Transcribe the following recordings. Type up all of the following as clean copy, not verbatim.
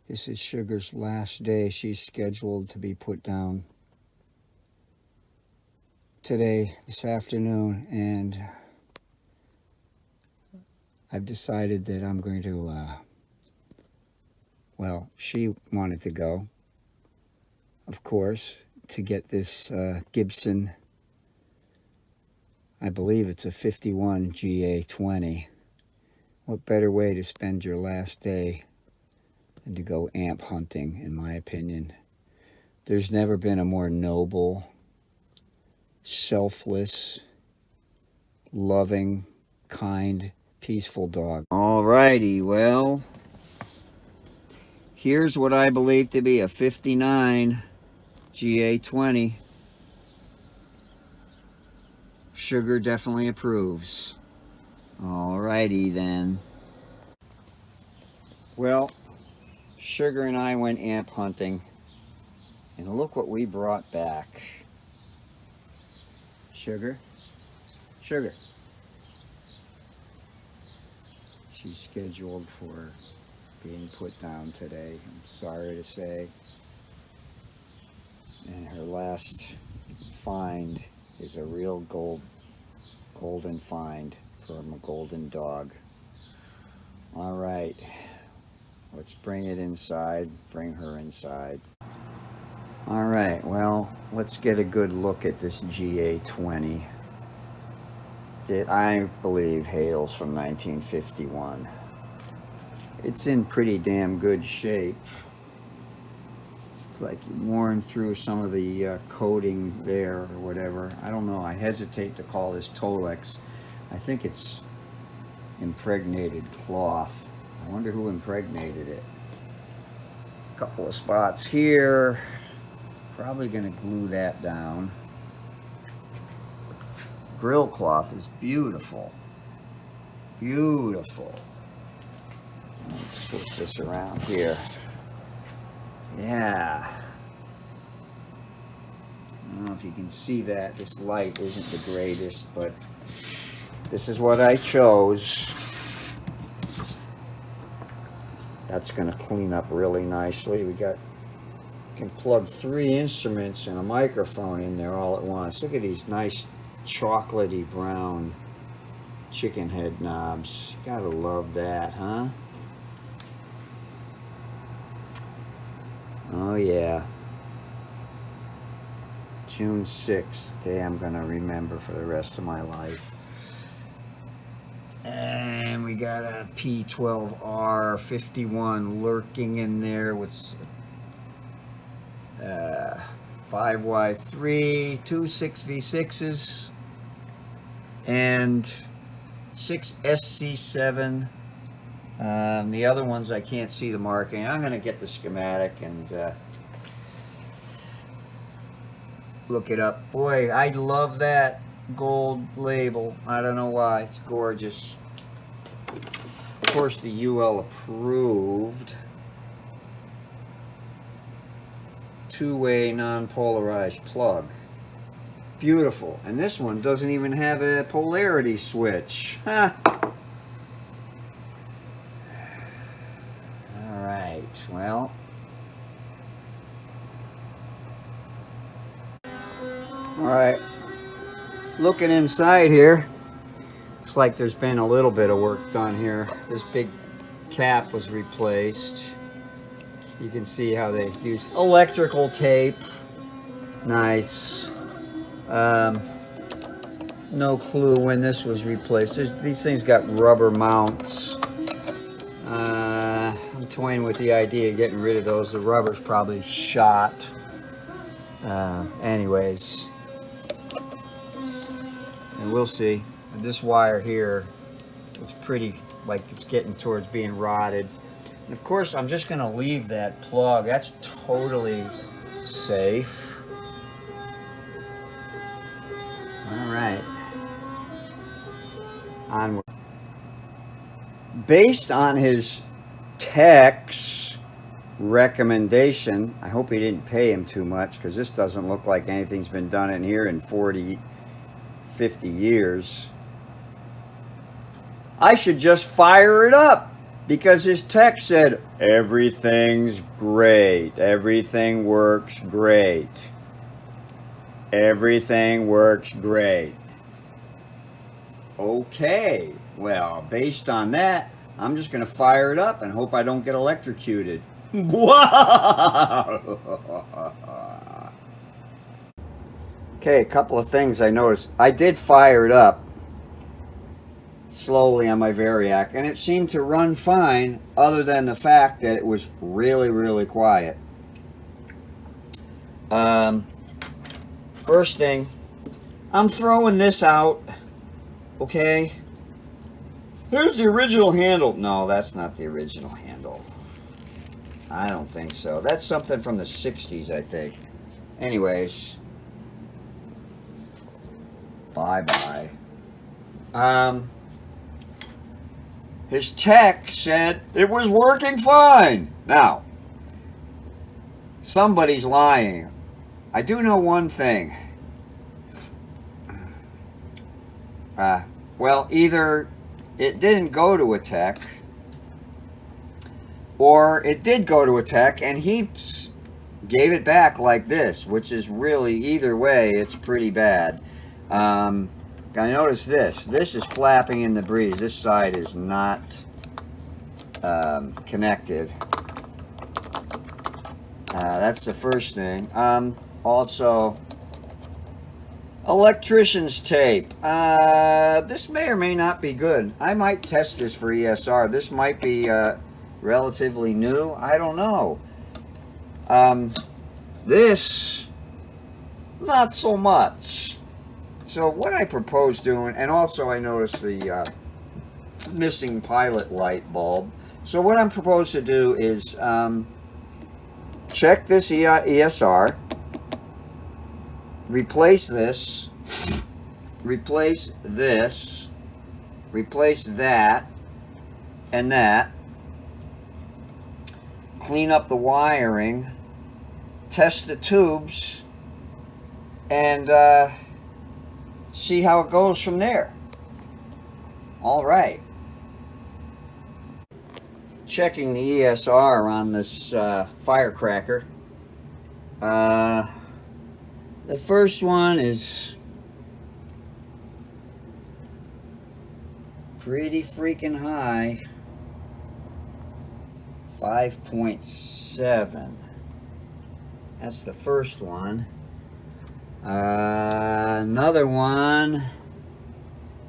This is Sugar's last day. She's scheduled to be put down today, this afternoon, and I've decided that I'm going to, well, she wanted to go, of course, to get this Gibson, I believe it's a 51 GA20. What better way to spend your last day than to go amp hunting, in my opinion. There's never been a more noble, selfless, loving, kind, peaceful dog. Alrighty, well, here's what I believe to be a 59 GA20. Sugar definitely approves. Alrighty then. Well, Sugar and I went amp hunting, and look what we brought back. Sugar? Sugar. She's scheduled for being put down today, I'm sorry to say. And her last find is a real golden find from a golden dog. All right, let's bring it inside, bring her inside. All right, well, let's get a good look at this GA20 that I believe hails from 1951. It's in pretty damn good shape. It's like worn through some of the coating there or whatever. I don't know, I hesitate to call this Tolex. I think it's impregnated cloth. I wonder who impregnated it. A couple of spots here. Probably gonna glue that down. Grill cloth is beautiful. Beautiful. Let's flip this around here. Yeah. I don't know if you can see that. This light isn't the greatest, but this is what I chose. That's going to clean up really nicely. We can plug 3 instruments and a microphone in there all at once. Look at these nice chocolatey brown chicken head knobs. Gotta love that, huh? Oh yeah. June 6th, day I'm gonna remember for the rest of my life. And we got a P12R 51 lurking in there with 5Y3, 2 6V6s, and 6 SC7. The other ones I can't see the marking. I'm going to get the schematic and look it up. Boy, I love that gold label. I don't know why. It's gorgeous. Of course, the UL approved. 2-way non-polarized plug. Beautiful. And this one doesn't even have a polarity switch. Huh. All right. Well. All right. Looking inside here. Looks like there's been a little bit of work done here. This big cap was replaced. You can see how they use electrical tape. Nice. No clue when this was replaced. These things got rubber mounts. I'm toying with the idea of getting rid of those. The rubber's probably shot. Anyways. And we'll see. And this wire here looks pretty like it's getting towards being rotted. And of course, I'm just going to leave that plug. That's totally safe. All right. Onward. Based on his tech's recommendation, I hope he didn't pay him too much, because this doesn't look like anything's been done in here in 40, 50 years. I should just fire it up. because his text said, everything's great. Everything works great. Everything works great. Okay, well, based on that, I'm just going to fire it up and hope I don't get electrocuted. Okay, a couple of things I noticed. I did fire it up slowly on my Variac, and it seemed to run fine, other than the fact that it was really, really quiet. First thing, I'm throwing this out, okay? Here's the original handle. No, that's not the original handle. I don't think so. That's something from the 60s, I think. Anyways. Bye-bye. His tech said it was working fine. Now, somebody's lying. I do know one thing. Well, either it didn't go to a tech, or it did go to a tech and he gave it back like this, which is really, either way, it's pretty bad. I noticed this is flapping in the breeze. This side is not connected. That's the first thing. Also, electrician's tape. This may or may not be good. I might test this for ESR. This might be relatively new. I don't know. This, not so much. So what I propose doing, and also I noticed the missing pilot light bulb. So what I'm proposed to do is check this ESR, replace this, replace this, replace that, and that, clean up the wiring, test the tubes, and see how it goes from there. All right. Checking the ESR on this firecracker. The first one is pretty freaking high. 5.7. That's the first one. Another one,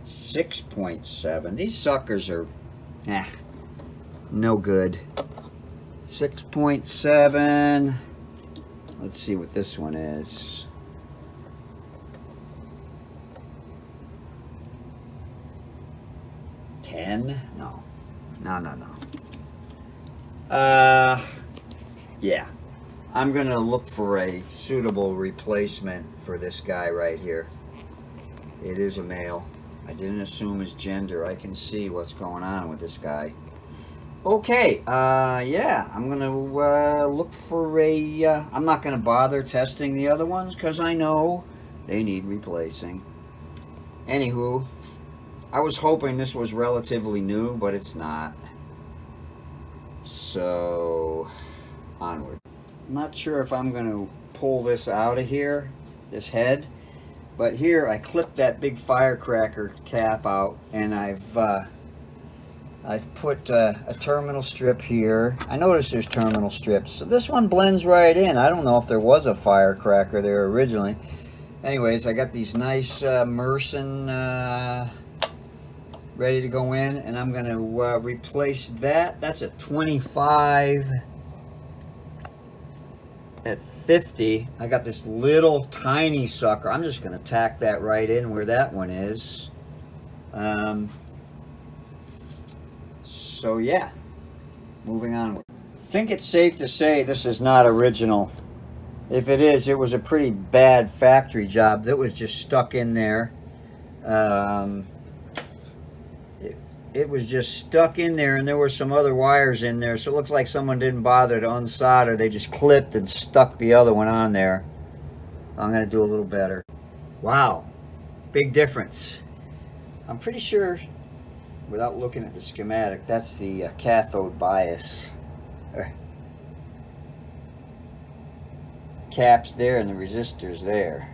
6.7. These suckers are no good. 6.7. Let's see what this one is. $10? No. Yeah. I'm going to look for a suitable replacement for this guy right here. It is a male. I didn't assume his gender. I can see what's going on with this guy. Okay, yeah, I'm going to look for a... I'm not going to bother testing the other ones because I know they need replacing. Anywho, I was hoping this was relatively new, but it's not. So, onward. I'm not sure if I'm going to pull this out of here, this head, but here I clipped that big firecracker cap out, and I've put a terminal strip here. I noticed there's terminal strips, so this one blends right in. I don't know if there was a firecracker there originally. Anyways, I got these nice Merson ready to go in, and I'm going to replace that. That's a 25 at 50. I got this little tiny sucker. I'm just going to tack that right in where that one is. So yeah, moving on. I think it's safe to say this is not original. If it is, it was a pretty bad factory job that was just stuck in there. It was just stuck in there, and there were some other wires in there, so it looks like someone didn't bother to unsolder. They just clipped and stuck the other one on there. I'm going to do a little better. Wow, big difference. I'm pretty sure without looking at the schematic, that's the cathode bias. Caps there and the resistors there.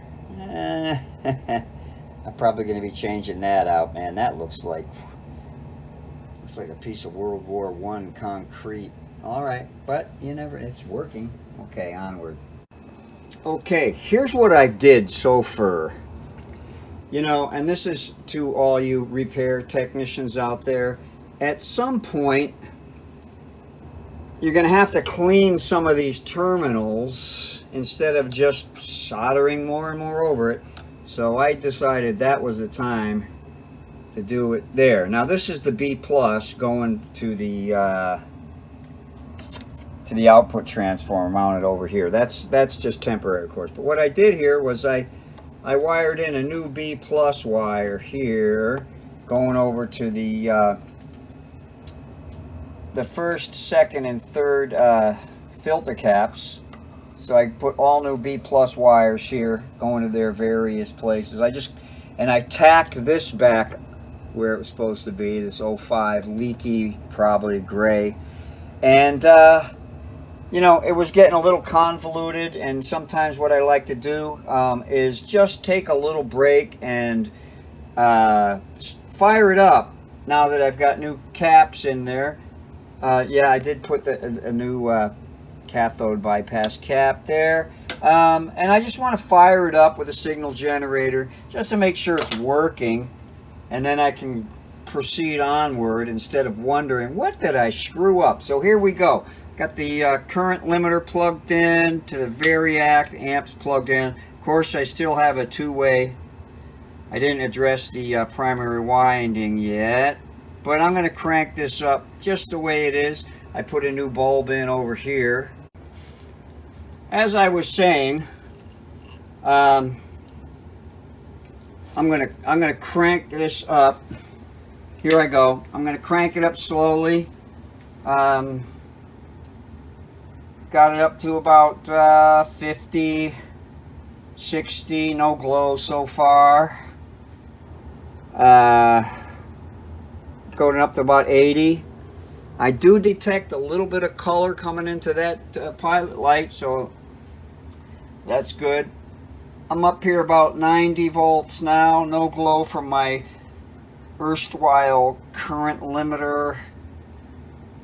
I'm probably going to be changing that out, man. That looks like a piece of World War I concrete. All right, but you never, it's working. Okay, onward. Okay, here's what I did so far. You know, and this is to all you repair technicians out there. At some point, you're going to have to clean some of these terminals instead of just soldering more and more over it. So I decided that was the time to do it there. Now this is the B plus going to the output transformer mounted over here. That's just temporary, of course. But what I did here was I wired in a new B plus wire here, going over to the first, second, and third filter caps. So I put all new B plus wires here, going to their various places. I tacked this back where it was supposed to be, this 05 leaky, probably gray. And you know, it was getting a little convoluted, and sometimes what I like to do is just take a little break and fire it up now that I've got new caps in there. Yeah, I did put a new cathode bypass cap there. And I just want to fire it up with a signal generator just to make sure it's working. And then I can proceed onward instead of wondering, what did I screw up? So here we go. Got the current limiter plugged in to the Variac amps plugged in. Of course, I still have a two-way. I didn't address the primary winding yet, but I'm going to crank this up just the way it is. I put a new bulb in over here. As I was saying, I'm gonna crank this up. Here I go. I'm gonna crank it up slowly. Got it up to about 50, 60, no glow so far. Going up to about 80. I do detect a little bit of color coming into that pilot light, so that's good. I'm up here about 90 volts now, no glow from my erstwhile current limiter.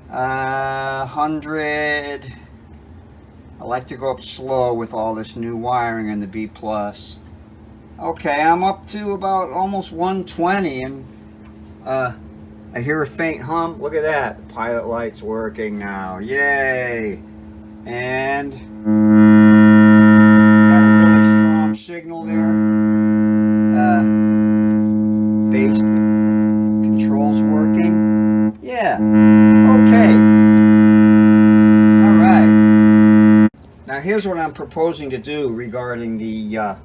100. I like to go up slow with all this new wiring in the B plus. Okay, I'm up to about almost 120, and I hear a faint hum. Look at that. The pilot light's working now. Yay! And got a really strong signal there. Base controls working. Yeah. Okay. All right. Now here's what I'm proposing to do regarding the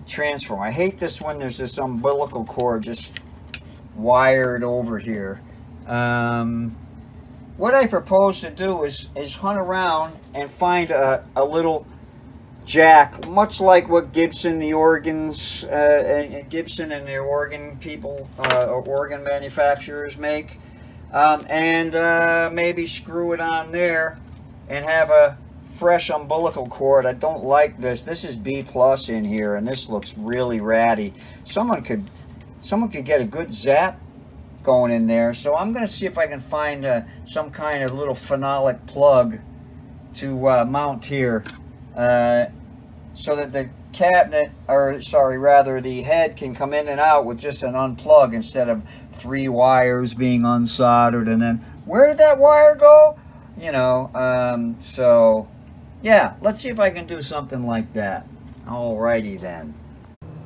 transformer. I hate this when there's this umbilical cord just wired over here. What I propose to do is hunt around and find a little jack, much like what Gibson, the organs, Gibson and their organ people, organ manufacturers make, and maybe screw it on there and have a fresh umbilical cord. I don't like this. This is B plus in here, and this looks really ratty. Someone could get a good zap going in there. So I'm going to see if I can find some kind of little phenolic plug to mount here, so that the cabinet, or sorry, rather the head, can come in and out with just an unplug instead of 3 wires being unsoldered and then where did that wire go? You know, so yeah, let's see if I can do something like that. Alrighty then.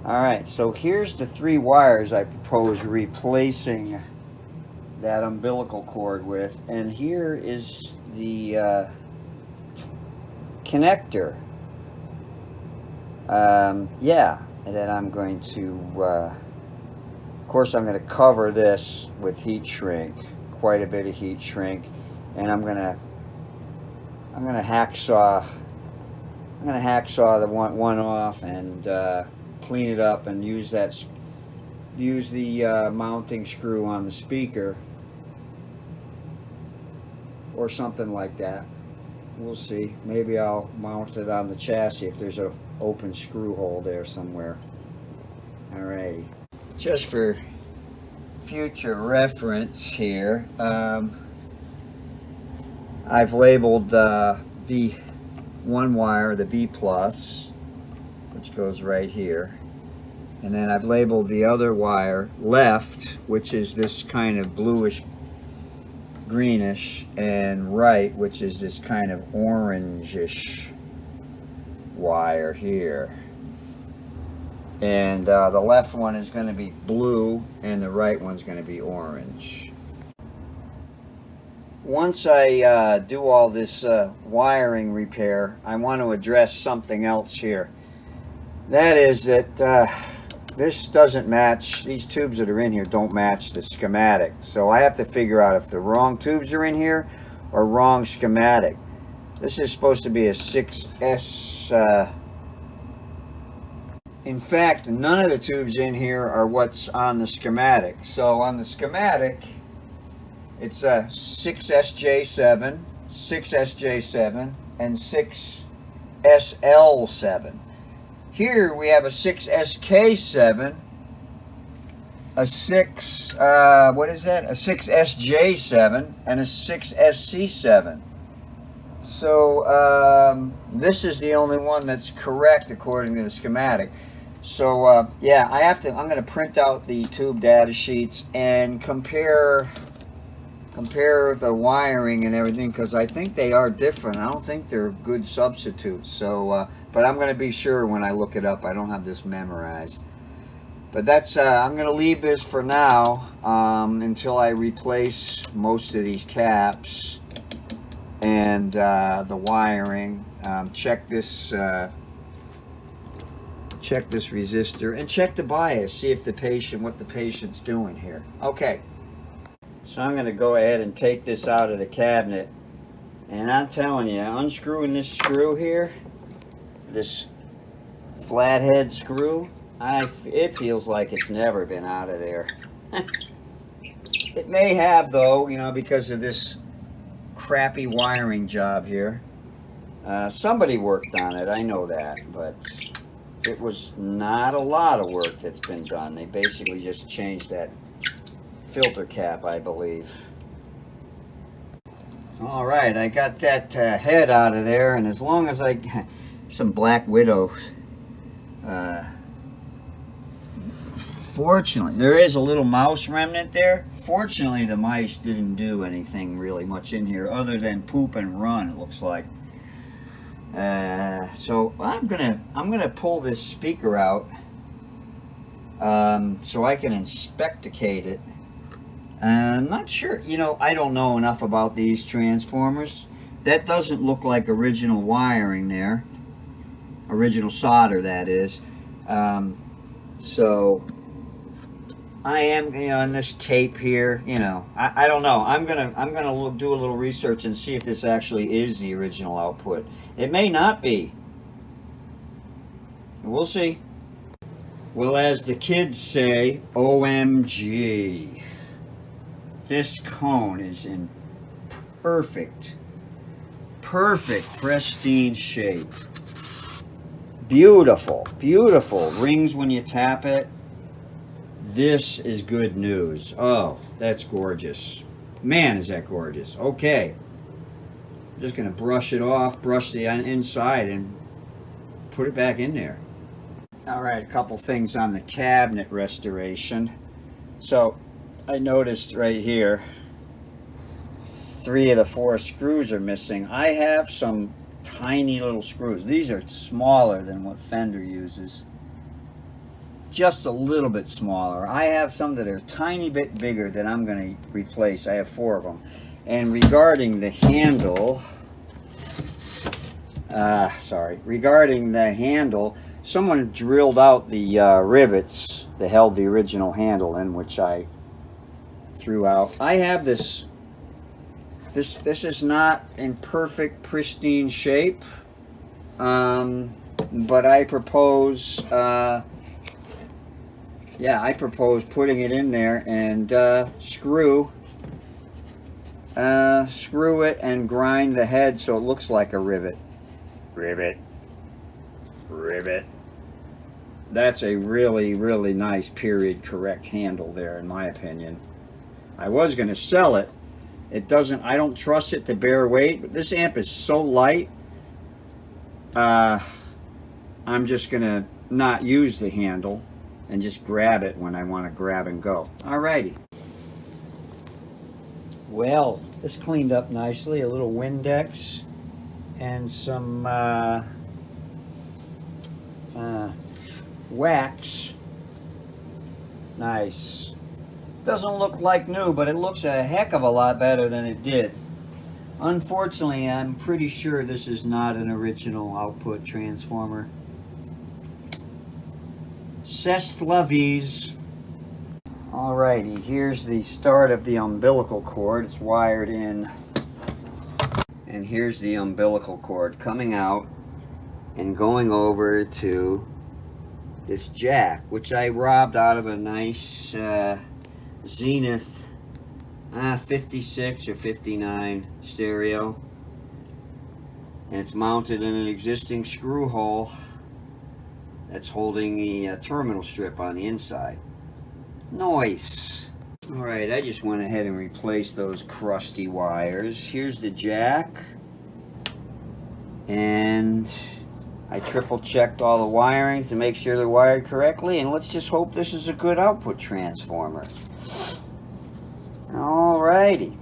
Alright, so here's the 3 wires I propose replacing that umbilical cord with, and here is the connector. Yeah, and then I'm going to, of course I'm going to cover this with heat shrink, quite a bit of heat shrink, and I'm going to hacksaw the one off and clean it up and use that use the mounting screw on the speaker or something like that. We'll see. Maybe I'll mount it on the chassis if there's an open screw hole there somewhere. Alrighty. Just for future reference here, I've labeled the one wire, the B+, which goes right here. And then I've labeled the other wire left, which is this kind of bluish greenish, and right, which is this kind of orangish wire here. And the left one is going to be blue and the right one's going to be orange. Once I do all this wiring repair, I want to address something else here. That is that this doesn't match, these tubes that are in here don't match the schematic. So I have to figure out if the wrong tubes are in here or wrong schematic. This is supposed to be a 6S. In fact, none of the tubes in here are what's on the schematic. So on the schematic, it's a 6SJ7, 6SJ7, and 6SL7. Here we have a 6SK7, a 6, what is that? A 6SJ7 and a 6SC7. So this is the only one that's correct according to the schematic. So yeah, I'm going to print out the tube data sheets and compare the wiring and everything, because I think they are different. I don't think they're good substitutes. So, but I'm going to be sure when I look it up. I don't have this memorized. But that's, I'm going to leave this for now until I replace most of these caps and the wiring. Check this resistor and check the bias. See if what the patient's doing here. Okay. So I'm going to go ahead and take this out of the cabinet, and I'm telling you, unscrewing this screw here, this flathead screw, it feels like it's never been out of there. It may have though, you know, because of this crappy wiring job here. Somebody worked on it, I know that, but it was not a lot of work that's been done. They basically just changed that filter cap, I believe. All right, I got that head out of there, and as long as some Black Widow, fortunately, there is a little mouse remnant there. Fortunately, the mice didn't do anything really much in here other than poop and run, it looks like. So I'm gonna pull this speaker out so I can inspecticate it. I'm not sure, you know, I don't know enough about these transformers. That doesn't look like original wiring there. Original solder, that is. So I am, you know, on this tape here, you know, I don't know. I'm gonna do a little research and see if this actually is the original output. It may not be. We'll see. Well, as the kids say, OMG. This cone is in perfect, pristine shape. Beautiful, beautiful. Rings when you tap it. This is good news. Oh, that's gorgeous. Man, is that gorgeous. Okay. I'm just going to brush it off, brush the inside, and put it back in there. All right, a couple things on the cabinet restoration. So, I noticed right here, 3 of the 4 screws are missing. I have some tiny little screws. These are smaller than what Fender uses. Just a little bit smaller. I have some that are a tiny bit bigger that I'm going to replace. I have 4 of them. And regarding the handle, someone drilled out the rivets that held the original handle in, which I threw out. I have this is not in perfect pristine shape, but I propose yeah, I propose putting it in there and screw it and grind the head so it looks like a rivet. Rivet. Rivet. That's a really, really nice period correct handle there, in my opinion. I was going to sell it. I don't trust it to bear weight, but this amp is so light, I'm just going to not use the handle and just grab it when I want to grab and go. Alrighty. Well, this cleaned up nicely. A little Windex and some wax. Nice. Doesn't look like new, but it looks a heck of a lot better than it did. Unfortunately, I'm pretty sure this is not an original output transformer. C'est la vie. Alrighty, here's the start of the umbilical cord. It's wired in. And here's the umbilical cord coming out and going over to this jack, which I robbed out of a nice Zenith 56 or 59 stereo. And it's mounted in an existing screw hole that's holding the terminal strip on the inside. Nice. Alright, I just went ahead and replaced those crusty wires. Here's the jack. And I triple checked all the wiring to make sure they're wired correctly, and let's just hope this is a good output transformer. Alrighty.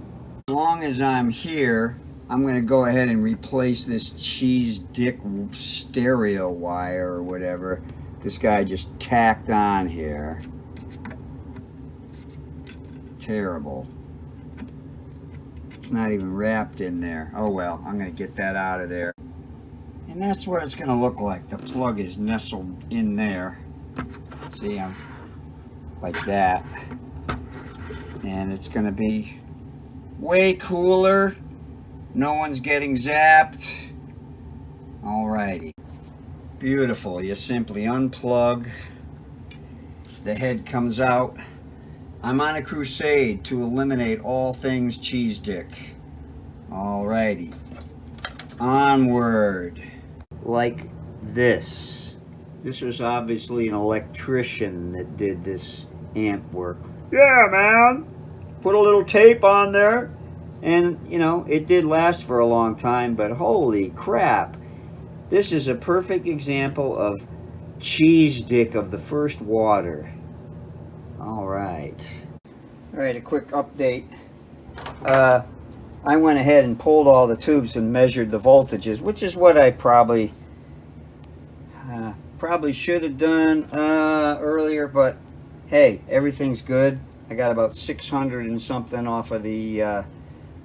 As long as I'm here, I'm going to go ahead and replace this cheese dick stereo wire or whatever this guy just tacked on here. Terrible. It's not even wrapped in there. Oh well, I'm going to get that out of there. And that's what it's going to look like. The plug is nestled in there. See, I'm like that. And it's going to be way cooler. No one's getting zapped. Alrighty. Beautiful. You simply unplug. The head comes out. I'm on a crusade to eliminate all things cheese dick. Alrighty. Onward. Like this. This was obviously an electrician that did this amp work. Yeah, man. Put a little tape on there. And, you know, it did last for a long time, but holy crap. This is a perfect example of cheese dick of the first water. Alright. Alright, a quick update. I went ahead and pulled all the tubes and measured the voltages, which is what I probably should have done earlier, but hey, everything's good. I got about 600 and something off of the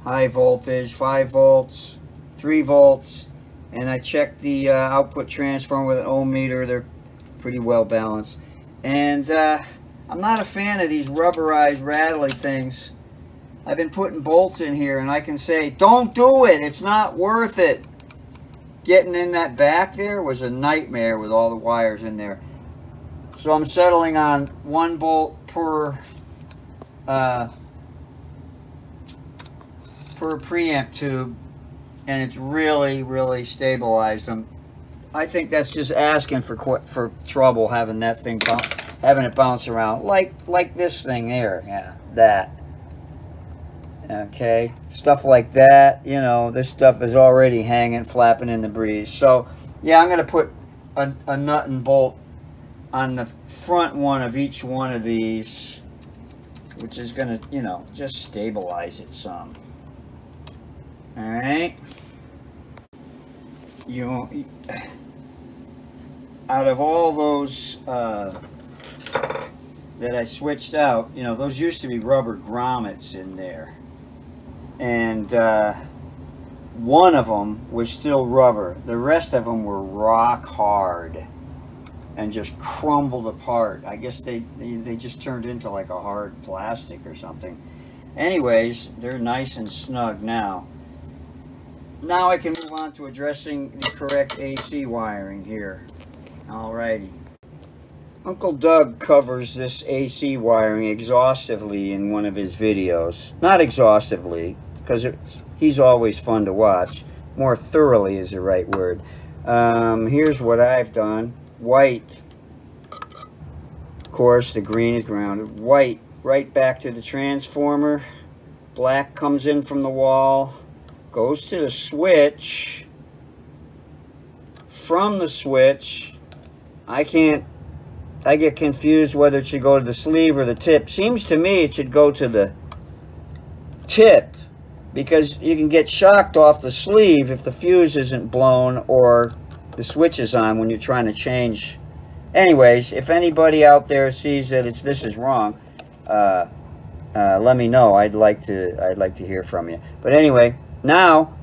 high voltage, 5 volts, 3 volts, and I checked the output transformer with an ohm meter. They're pretty well balanced. And I'm not a fan of these rubberized rattly things. I've been putting bolts in here, and I can say, don't do it. It's not worth it. Getting in that back there was a nightmare with all the wires in there. So I'm settling on 1 bolt per preamp tube, and it's really stabilized them. I think that's just asking for trouble, having that thing having it bounce around like this thing there. Yeah, that. Okay, stuff like that, you know, this stuff is already hanging, flapping in the breeze. So, yeah, I'm going to put a nut and bolt on the front one of each one of these, which is going to, you know, just stabilize it some. All right. Out of all those that I switched out, you know, those used to be rubber grommets in there. And one of them was still rubber. The rest of them were rock hard and just crumbled apart. I guess they just turned into like a hard plastic or something. Anyways, they're nice and snug now. Now I can move on to addressing the correct AC wiring here. Alrighty. Uncle Doug covers this AC wiring exhaustively in one of his videos. Not exhaustively, because he's always fun to watch. More thoroughly is the right word. Here's what I've done. White. Of course, the green is grounded. White, right back to the transformer. Black comes in from the wall. Goes to the switch. From the switch, I get confused whether it should go to the sleeve or the tip. Seems to me it should go to the tip, because you can get shocked off the sleeve if the fuse isn't blown or the switch is on when you're trying to change. Anyways, if anybody out there sees that this is wrong, let me know. I'd like to hear from you. But anyway, now,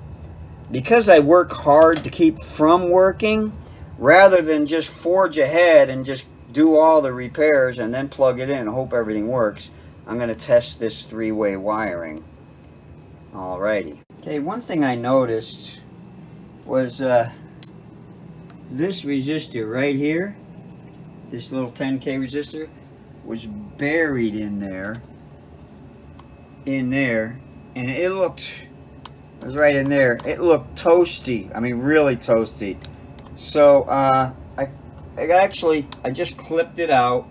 because I work hard to keep from working, rather than just forge ahead and just do all the repairs and then plug it in and hope everything works, I'm going to test this three-way wiring. Alrighty. Okay, one thing I noticed was this resistor right here, this little 10K resistor, was buried in there, and it looked, it was right in there. It looked toasty. I mean, really toasty. So I just clipped it out,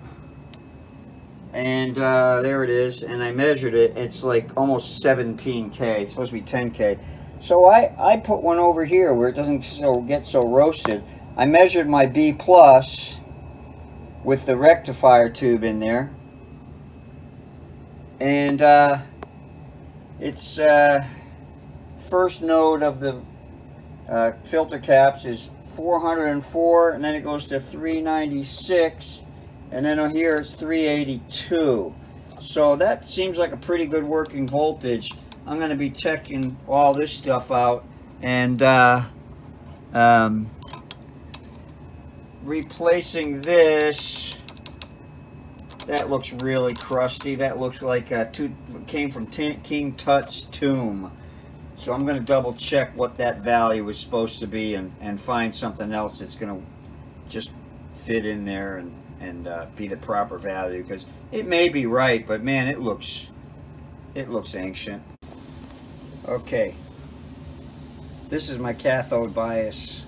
and there it is, and I measured it. It's like almost 17K. It's supposed to be 10K. So I put one over here where it doesn't get so roasted. I measured my B plus with the rectifier tube in there, and it's first node of the filter caps is 404, and then it goes to 396, and then here it's 382. So that seems like a pretty good working voltage. I'm going to be checking all this stuff out and replacing this. That looks really crusty. That looks like came from King Tut's tomb. So I'm going to double check what that value is supposed to be and find something else that's going to just fit in there and be the proper value, because it may be right, but man, it looks ancient. Okay, this is my cathode bias,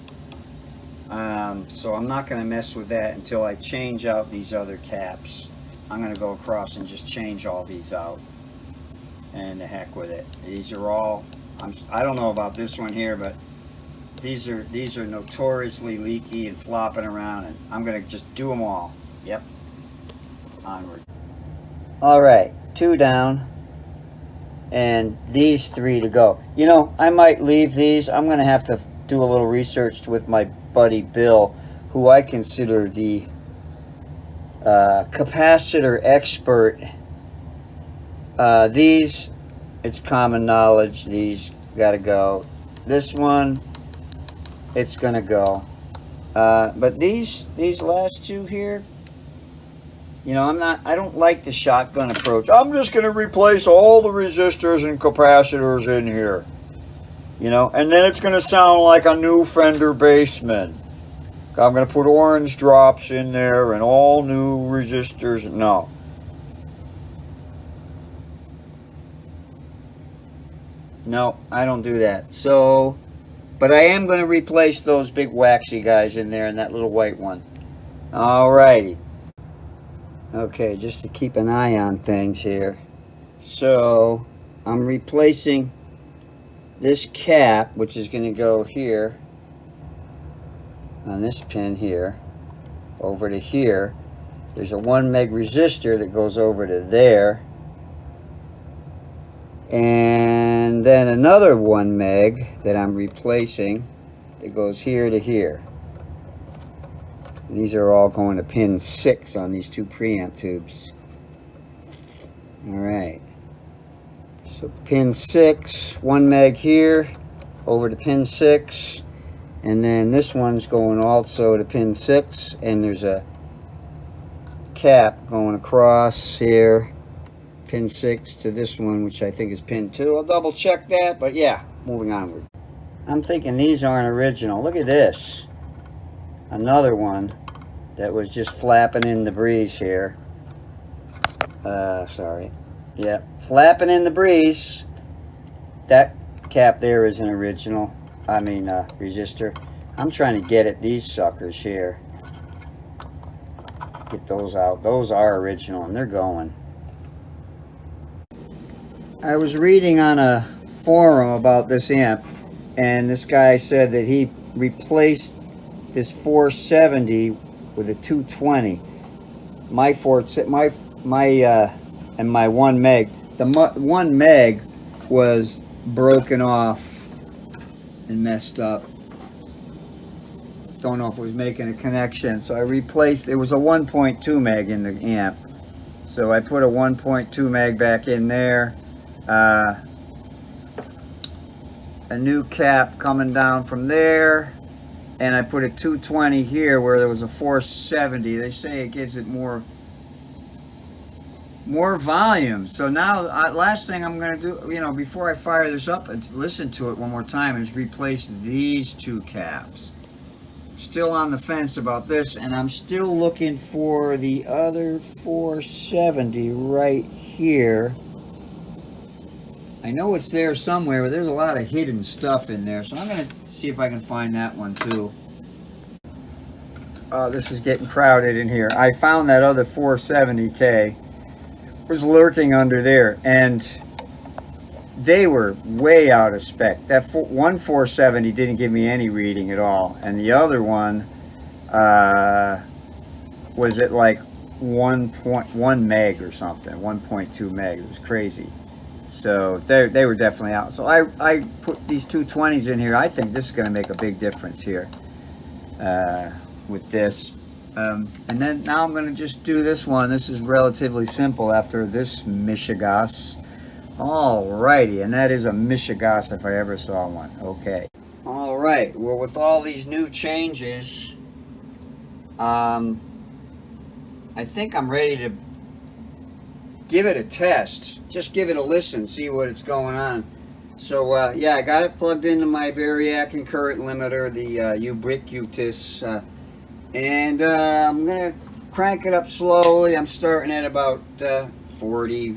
so I'm not going to mess with that until I change out these other caps. I'm going to go across and just change all these out, and the heck with it. These are all, I don't know about this one here, but these are notoriously leaky and flopping around, and I'm going to just do them all. Yep. Onward. All right, 2 down, and these 3 to go. You know, I might leave these. I'm going to have to do a little research with my buddy Bill, who I consider the capacitor expert. These, it's common knowledge, these gotta go. This one, it's gonna go. But these last 2 here, you know, I don't like the shotgun approach. I'm just gonna replace all the resistors and capacitors in here, you know, and then it's gonna sound like a new Fender Bassman. I'm gonna put orange drops in there and all new resistors. No. No, I don't do that. So, but I am going to replace those big waxy guys in there and that little white one. Alrighty. Okay, just to keep an eye on things here. So, I'm replacing this cap, which is going to go here, on this pin here, over to here. There's a 1 meg resistor that goes over to there. And then another 1 meg that I'm replacing that goes here to here. And these are all going to pin 6 on these 2 preamp tubes. Alright. So pin 6, 1 meg here, over to pin 6. And then this one's going also to pin 6. And there's a cap going across here. Pin 6 to this one, which I think is pin 2. I'll double check that, but yeah, moving onward. I'm thinking these aren't original. Look at this. Another one that was just flapping in the breeze here. Sorry. Yeah, flapping in the breeze. That cap there is an original, resistor. I'm trying to get at these suckers here. Get those out. Those are original and they're going. I was reading on a forum about this amp, and this guy said that he replaced this 470 with a 220. My 1 meg. The 1 meg was broken off and messed up. Don't know if it was making a connection, so I replaced. It was a 1.2 meg in the amp, so I put a 1.2 meg back in there. A new cap coming down from there, and I put a 220 here where there was a 470. They say it gives it more volume. So now, last thing I'm going to do, before I fire this up and listen to it one more time, is replace these two caps. Still on the fence about this, and I'm still looking for the other 470 right here. I know it's there somewhere, but there's a lot of hidden stuff in there, so I'm going to see if I can find that one too. Oh, this is getting crowded in here. I found that other 470K was lurking under there, and they were way out of spec. That one 470 didn't give me any reading at all, and the other one was at like 1.1 meg or something, 1.2 meg. It was crazy. So they were definitely out. So I put these 220s in here. I think this is going to make a big difference here with this. And then now I'm going to just do this one. This is relatively simple after this Michigas. Alrighty, and that is a Michigas if I ever saw one. Okay. Alright, well, with all these new changes, I think I'm ready to give it a test. Just give it a listen, see what it's going on. So, yeah, I got it plugged into my Variac and current limiter, the Ubiquitous, and I'm going to crank it up slowly. I'm starting at about 40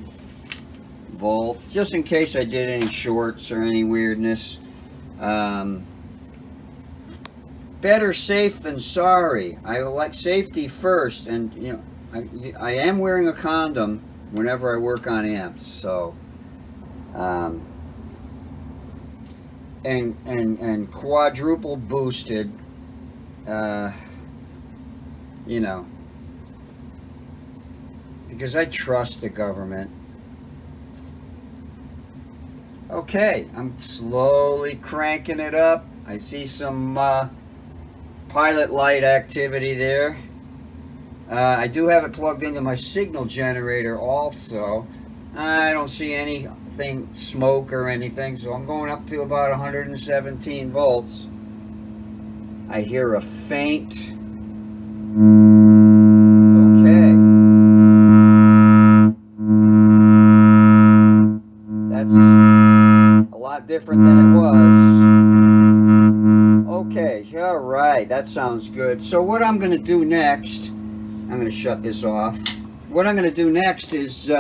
volt, just in case I did any shorts or any weirdness. Better safe than sorry. I like safety first, and I am wearing a condom whenever I work on amps, so and quadruple boosted, because I trust the government. Okay, I'm slowly cranking it up. I see some pilot light activity there. I do have it plugged into my signal generator also. I don't see anything, smoke or anything, so I'm going up to about 117 volts. I hear a faint. Okay. That's a lot different than it was. Okay, all right, that sounds good. So what I'm going to do next, I'm going to shut this off. What I'm going to do next is,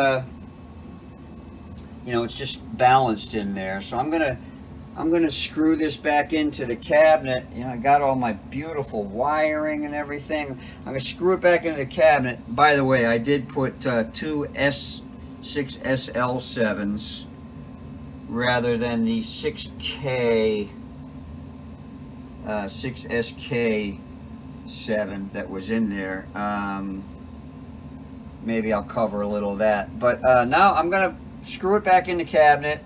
it's just balanced in there. So I'm going to screw this back into the cabinet. I got all my beautiful wiring and everything. I'm going to screw it back into the cabinet. By the way, I did put two S6SL7s rather than the 6K, 6SK7 that was in there. Maybe I'll cover a little of that. But now I'm going to screw it back in the cabinet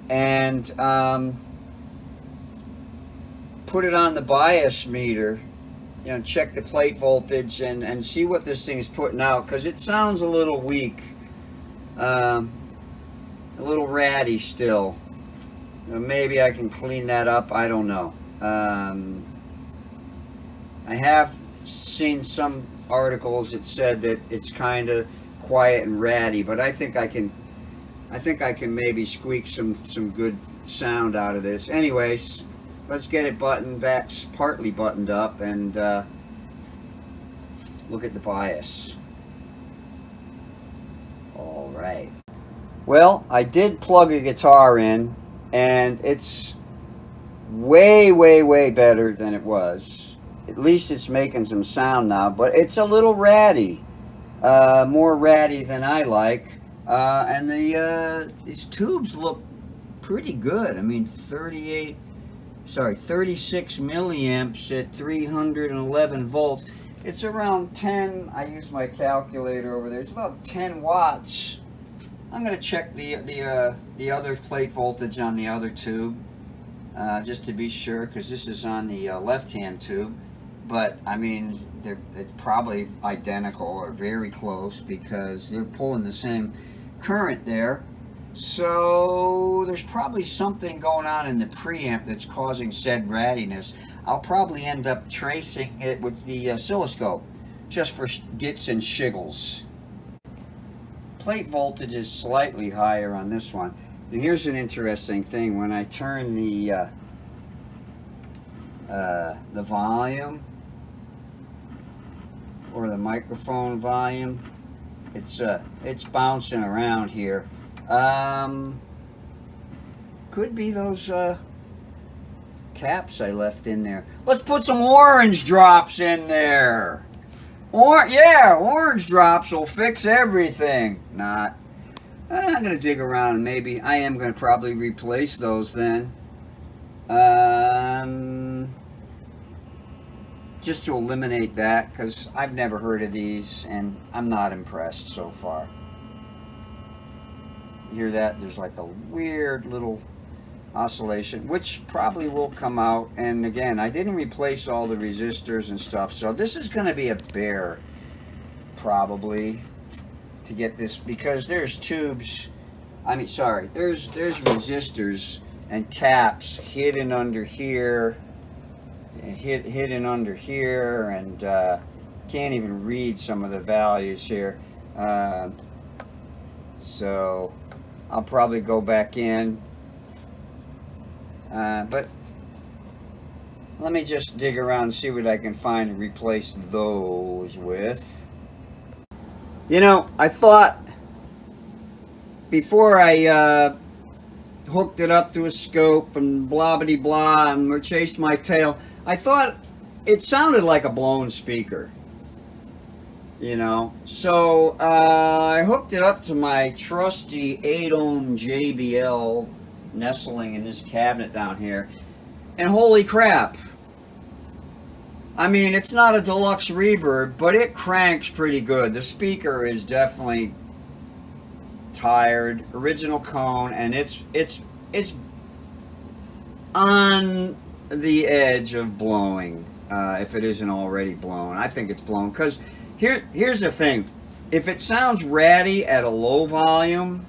and put it on the bias meter, check the plate voltage and see what this thing is putting out, because it sounds a little weak, a little ratty still. Maybe I can clean that up, I don't know. I have seen some articles that said that it's kind of quiet and ratty, but I think I can maybe squeak some good sound out of this. Anyways, let's get it buttoned back, partly buttoned up, and Look at the bias. All right. Well, I did plug a guitar in, and it's way, way, way better than it was. At least it's making some sound now, but it's a little ratty. More ratty than I like. And these tubes look pretty good. I mean, 36 milliamps at 311 volts. It's around 10, I use my calculator over there, it's about 10 watts. I'm going to check the other plate voltage on the other tube, just to be sure, because this is on the left-hand tube. But, I mean, it's probably identical or very close, because they're pulling the same current there. So there's probably something going on in the preamp that's causing said rattiness. I'll probably end up tracing it with the oscilloscope, just for gits and shiggles. Plate voltage is slightly higher on this one. And here's an interesting thing. When I turn the volume, or the microphone volume, it's bouncing around here. Could be those caps I left in there. Let's put some orange drops in there. Yeah, orange drops will fix everything. Not. I'm going to dig around, and maybe I am going to probably replace those then. Just to eliminate that, because I've never heard of these, and I'm not impressed so far. You hear that? There's like a weird little oscillation, which probably will come out. And again, I didn't replace all the resistors and stuff, so this is going to be a bear probably to get this, because there's tubes, there's resistors and caps hidden under here, hidden under here, and can't even read some of the values here. So I'll probably go back in. But let me just dig around and see what I can find to replace those with. You know, I thought before I hooked it up to a scope and blah blah blah and chased my tail, I thought it sounded like a blown speaker. You know, so I hooked it up to my trusty 8-ohm JBL nestling in this cabinet down here, and holy crap, I mean, it's not a deluxe reverb, but it cranks pretty good. The speaker is definitely tired, original cone, and it's on the edge of blowing, if it isn't already blown. I think it's blown, because here's the thing. If it sounds ratty at a low volume,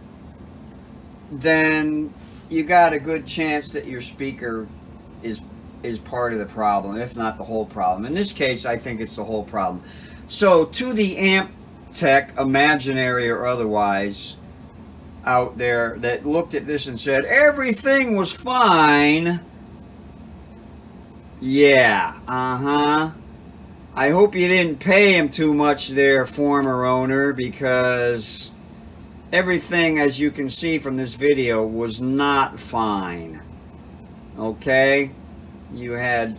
then you got a good chance that your speaker is part of the problem, if not the whole problem. In this case, I think it's the whole problem. So to the amp tech, imaginary or otherwise, out there that looked at this and said everything was fine, yeah, I hope you didn't pay him too much there, former owner, because everything, as you can see from this video, was not fine. Okay? You had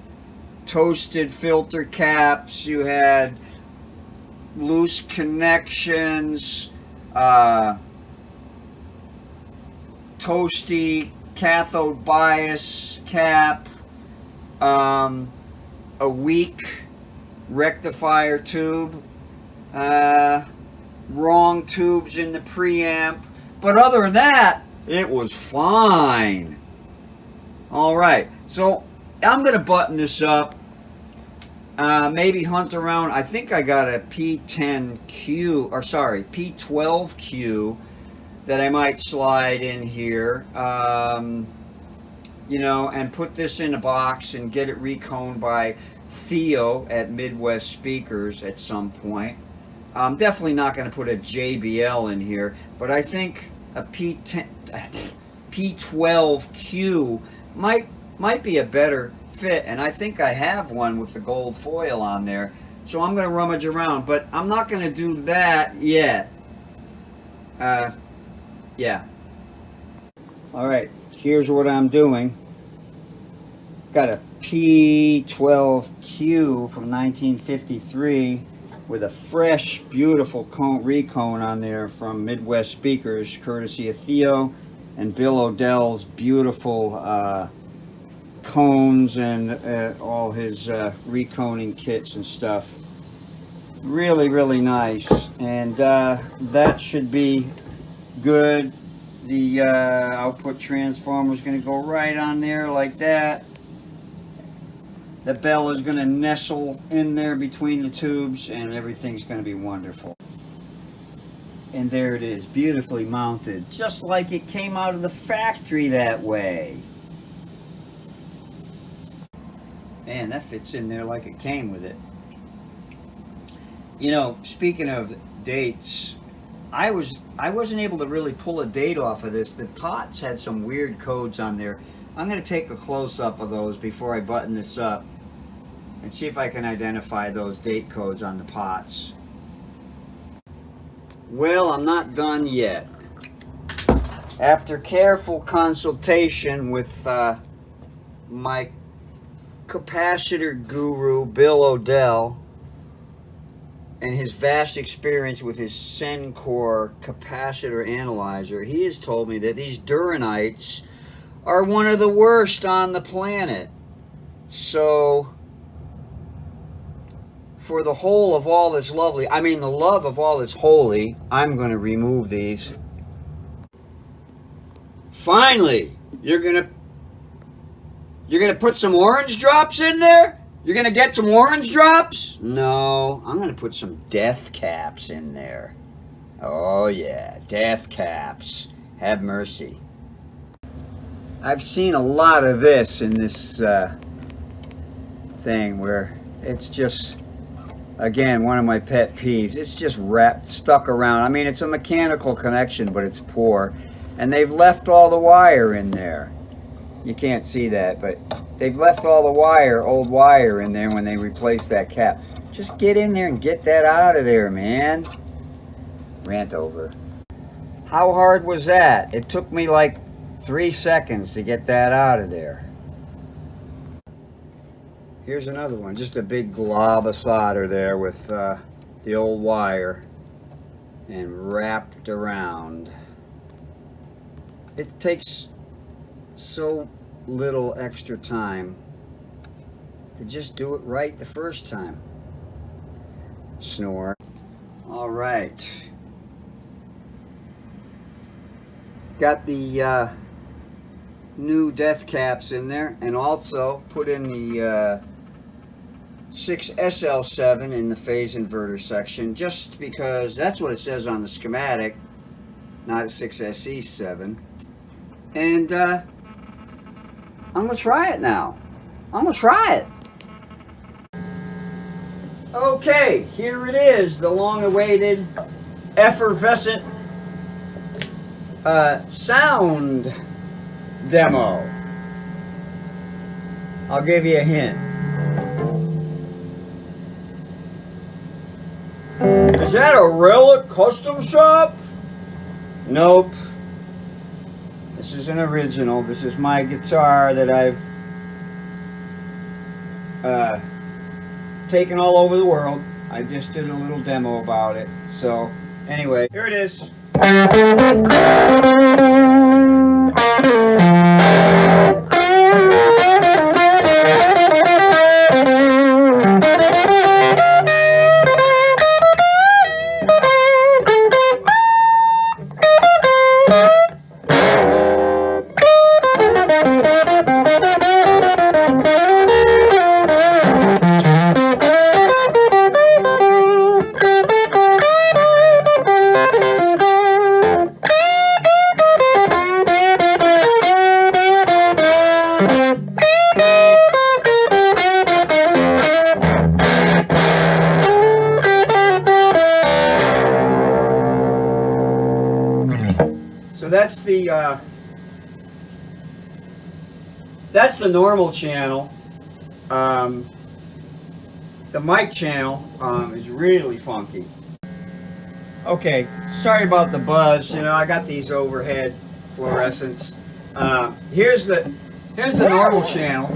toasted filter caps, you had loose connections, toasty cathode bias cap, a weak rectifier tube, wrong tubes in the preamp, but other than that, it was fine. Alright, so I'm going to button this up, maybe hunt around. I think I got a P12Q that I might slide in here, you know, and put this in a box and get it reconed by Theo at Midwest Speakers at some point. I'm definitely not going to put a JBL in here, but I think a P12Q might be a better fit, and I think I have one with the gold foil on there. So I'm going to rummage around, but I'm not going to do that yet. Yeah. All right, here's what I'm doing. Got a P12Q from 1953 with a fresh, beautiful recone on there from Midwest Speakers, courtesy of Theo and Bill Odell's beautiful cones and all his reconing kits and stuff. Really, really nice. And that should be good. The output transformer is going to go right on there like that. The bell is going to nestle in there between the tubes, and everything's going to be wonderful. And there it is, beautifully mounted, just like it came out of the factory that way. Man, that fits in there like it came with it. You know, speaking of dates, I wasn't able to really pull a date off of this. The pots had some weird codes on there. I'm going to take a close-up of those before I button this up and see if I can identify those date codes on the pots. Well, I'm not done yet. After careful consultation with my capacitor guru, Bill Odell, and his vast experience with his Sencor capacitor analyzer, he has told me that these Duranites are one of the worst on the planet. So, for the whole of all that's lovely, I mean the love of all that's holy, I'm going to remove these. Finally, you're gonna put some orange drops in there? You're gonna get some orange drops? No, I'm gonna put some death caps in there. Oh yeah, death caps. Have mercy. I've seen a lot of this in this thing where it's just, again, one of my pet peeves. It's just stuck around. I mean, it's a mechanical connection, but it's poor. And they've left all the wire in there. You can't see that, but they've left all the old wire in there when they replaced that cap. Just get in there and get that out of there, man. Rant over. How hard was that? It took me like 3 seconds to get that out of there. Here's another one, just a big glob of solder there with the old wire and wrapped around. It takes so little extra time to just do it right the first time. Snore. All right. Got the new death caps in there, and also put in the 6SL7 in the phase inverter section, just because that's what it says on the schematic, not a 6SE7. And I'm gonna try it now. I'm gonna try it. Okay, here it is, the long-awaited, effervescent sound demo. I'll give you a hint. Is that a Relic custom shop? Nope. This is an original. This is my guitar that I've taken all over the world. I just did a little demo about it. So, anyway, here it is. So that's the normal channel. the mic channel is really funky. Okay, sorry about the buzz. You know, I got these overhead fluorescents. Here's the normal channel.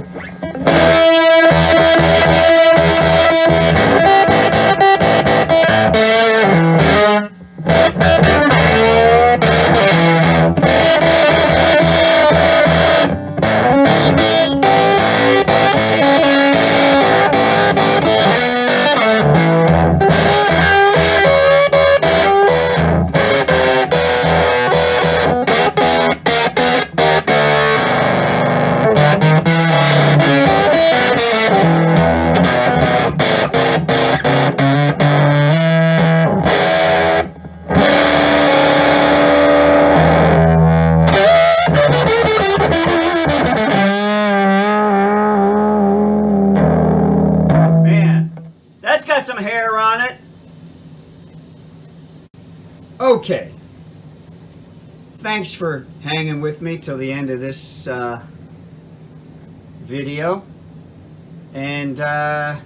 Some hair on it. Okay. Thanks for hanging with me till the end of this video. And I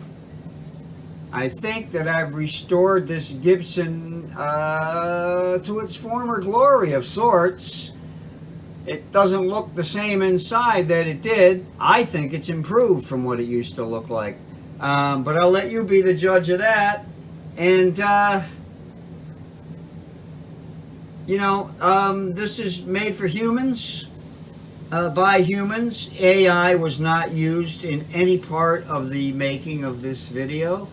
think that I've restored this Gibson to its former glory of sorts. It doesn't look the same inside that it did. I think it's improved from what it used to look like. But I'll let you be the judge of that. And, you know, this is made for humans, by humans. AI was not used in any part of the making of this video.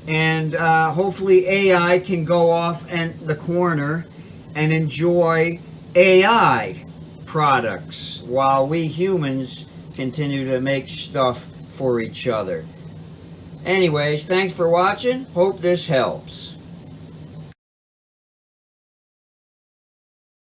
And hopefully AI can go off in the corner and enjoy AI products while we humans continue to make stuff for each other. Anyways, thanks for watching. Hope this helps.